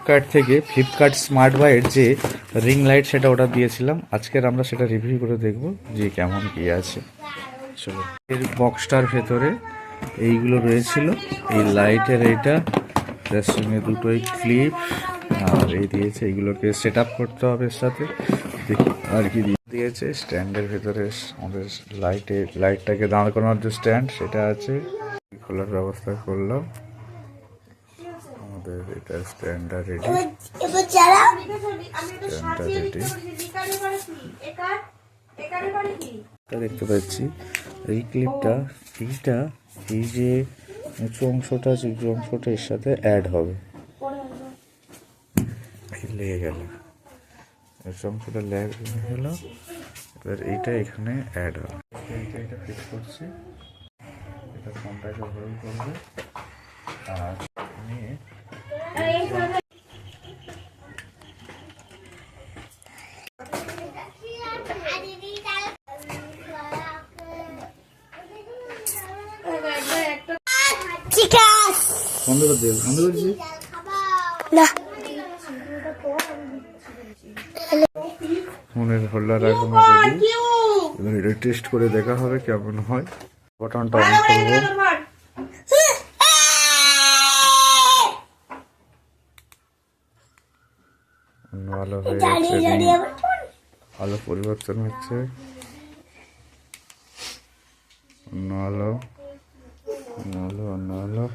Flipkart থেকে Flipkart smart বাইয়ের যে রিং লাইট সেটা অর্ডার দিয়েছিলাম। আজকের আমরা সেটা রিভিউ করে দেখব যে কেমন কি আছে। চলো, এর বক্সটার ভেতরে এইগুলো রয়েছিল, এই লাইটের এইটা, তার সঙ্গে দুটোই ক্লিপ আর এই দিয়েছে, এইগুলোকে সেট আপ করতে হবে এর সাথে। দেখি আর কি দিয়েছে। স্ট্যান্ডের ভেতরে আমাদের লাইটটাকে দাঁড় করানোর যে স্ট্যান্ড সেটা আছে, খোলার ব্যবস্থা করলাম। আমাদের এটা স্ট্যান্ডার্ড রেডি, দেখতে পাচ্ছি এই ক্লিপটা, এইটা এই যে উঁচু অংশটা আছে, উঁচু অংশটা এর সাথে অ্যাড হবে। লেগে গেল, উঁচু অংশটা লেগে গেল, এবার এইটা এখানে অ্যাড হবে। এটা ফিক্স করছি, এটা ফোনটাকে হোল্ড করবে আর নিয়ে বন্ধ করে দেব। বন্ধ করছি না, ফোনের হোল্ডার একদম রেডি। এবার এটা টেস্ট করে দেখা হবে কেমন হয়। বাটনটা অন করবো, ভালো হয়ে যাচ্ছে, ভালো পরিবর্তন হচ্ছে, অন্য আলো অন্য আলো অন্য আলো।